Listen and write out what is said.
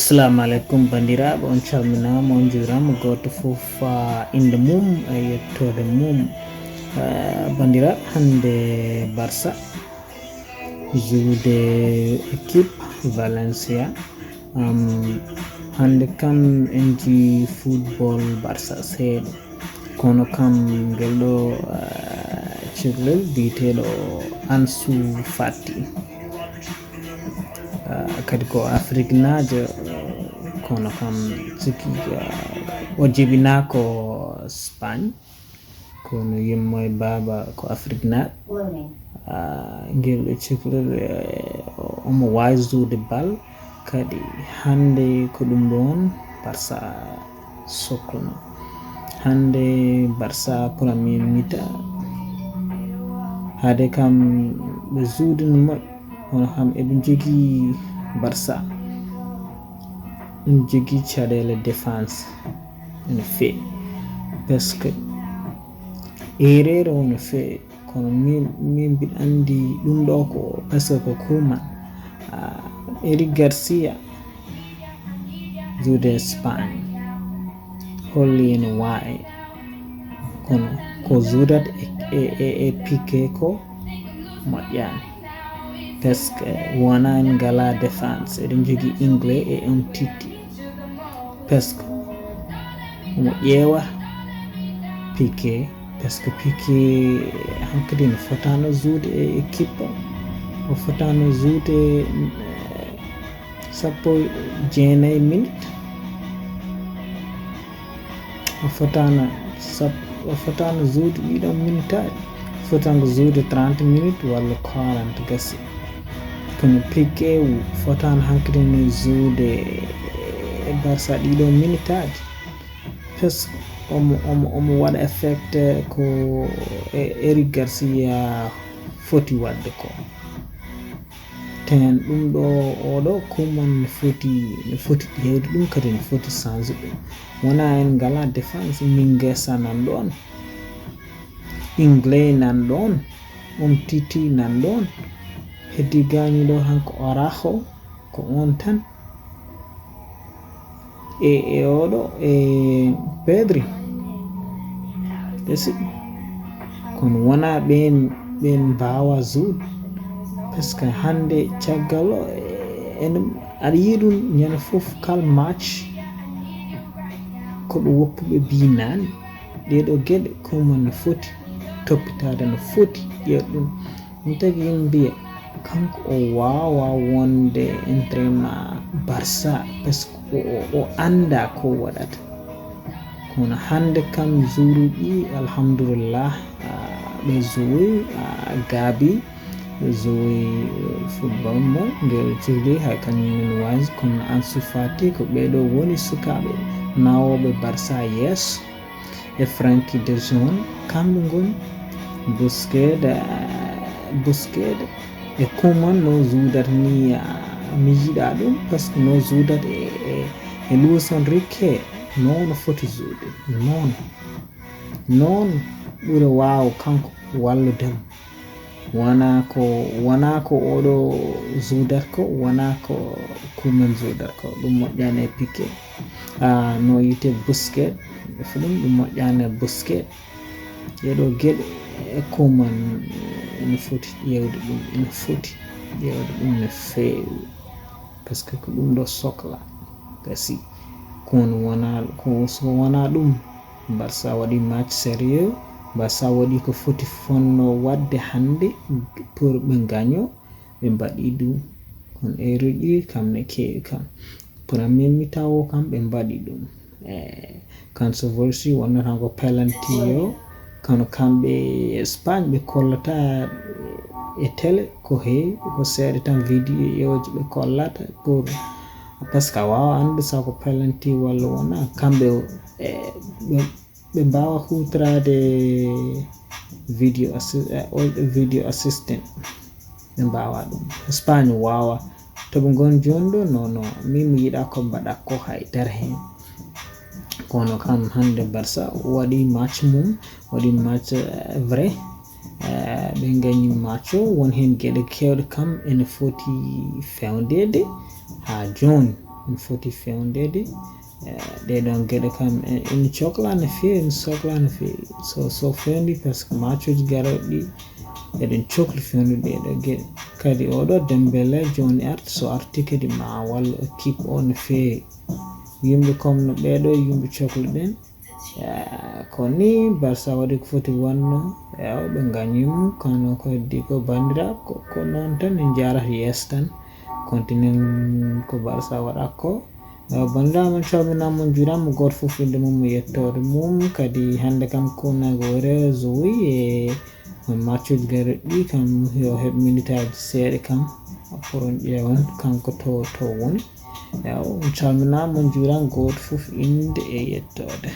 Assalamu alaikum bandiraɓe, on calminama, on jurama goto fof inde mum e yettode mum. Bandiraɓe, hande Barça juude équipe Valencia. Hande kam en ji football Barça seeɗa, kono kam ngel ɗo cuhlel biteɗo Ansu Fati, kadi ko Afrique najo, kono kam siki o jibinako Spagne, kono yimmo e baba ko Afrique naɓe. Ngel ɗo cuhlel omo wawi juude bal, kadi hande ko ɗum ɗon Barça sohluno. Hande Barça premier mi-temps hade kam ɓe juudino moƴƴo, hono kam eɓe jogui Barça ɗum jogui caɗele défense ene feewi, presque erreur ono feewi, kono min mbiɗa andi ɗum ɗo ko presque ko kuman Eric Garcia juude Spagne holli ene wawi, kono ko juudat e Piqué ko moƴƴani, presque wona en ngala défense, eɗen jogui Inglés e Umtiti, presque omo ƴeewa Piqué, presque Piqué hankkadi ne fotano juude e équipe o fotano juude 19 minutes, o fotano juude ɗiɗon minutaji, fotano juude 30 minutes walla 40 gassi, kono Piqué fotano hankkadi ne juude e Barça ɗiɗon minutaji, presque omo waɗa effect ko Eric Garcia foti wadde ko. Ten ɗum ɗo oɗo kuman ne foti ƴewde ɗum, kadi ne foti change ɗum. Wona en ngala défense, Mingueza nan ɗon, Inglés nan ɗon, Umtiti nan ɗon, heddi gañiɗo hanko Araujo ko on tan, e oɗo e Pedri esi, kono wona ɓen mbawa juude. Presque hande caggal o ene aɗa yiya ɗum ñande foof kal match koɓe woppuɓe binani, ɗeɗo gueɗe kuman ne foti toppitade, no foti ƴeewde ɗum. Ɗum tagi yimɓe mbiya kanko o wawa wonde entraînement Barça, presque o anda ko waɗata, kono hande kam jouruji alhamdulillah ɓe jowi gaabi, ɓe jowi football mo ngel jogui hay kañumen waysi, kono Ansu Fati ko ɓeɗo woni sukaɓe nawoɓe Barça yeeso, e Frenkie de Jong kamɓe goni, Busquets e kuman no juudat ni mi yiɗa ɗum, presque no juudat e Luis Enrique noon foti juude, noon ɓuura waw kanko walludemo, wona ko oɗo juudat ko, wona ko kuman juudat ko, ɗum moƴƴani e Piqué. No yite Busquets fu ɗum moƴƴani e Busquets. Ɗeɗo gueɗe e kuman ene foti ƴewde ɗum, ene foti ƴewde ɗum no feewi, par ce que ko ɗum ɗo sohla gasi, kono so wona ɗum Barça waɗi match sérieux, Barça waɗi ko foti fonno wadde hande pour ɓe gaño, ɓe mbaɗi ɗum, kono erreur ji kam ne kewi kam. Premier mi-temps o kam ɓe mbaɗi ɗum controversy wonnata ko penalty o, kono kamɓe Espagne ɓe kollata e télé ko heewi, ko seeɗa tan vidéo ji ɓe kollata pour par ce que a wawa ande sako penalty walla wona, kamɓe ɓe mbawa hutorade video assistant, ɓe mbawa ɗum. Espagne wawa, toɓe goni joni ɗo non min mi yiɗa ko mbaɗa ko haydara hen, kono kam hande Barça waɗi match mum, waɗi match vrai, ɓe gañi match o, won hen gueɗe kewɗe kam ene foti fewdede ha joni, en foti fewndede ɗeɗon geɗe kam ina cohla no fewi, ina sohla no fewi. So fewndi par ce que matchuji garoɗe ɗi eɗen cohli fewnude ɗeɗo geɗe. Kadi oɗo Dembele joni arti, so arti kadi ma walla équipe o no fewi. Yimɓe comme no ɓeɗo yimɓe cohluɗen ko ni Barça waɗi ko foti wanno ɓe gañimo, kono ko heddi ko bandiraɓe ko noon tan en jarata yeeso tan continuen ko Barça waɗa ko. Bandiraɓe mon calminama mon juurama, goto foof inde mum e yettode mum. Kadi hande kam Kunago réseau e matchuji garoɗe ɗi kam yo heɓ minute aji seeɗa kam pour on ƴeewan kanko to woni. On calminama mon juurama, goto foof inde e yettode.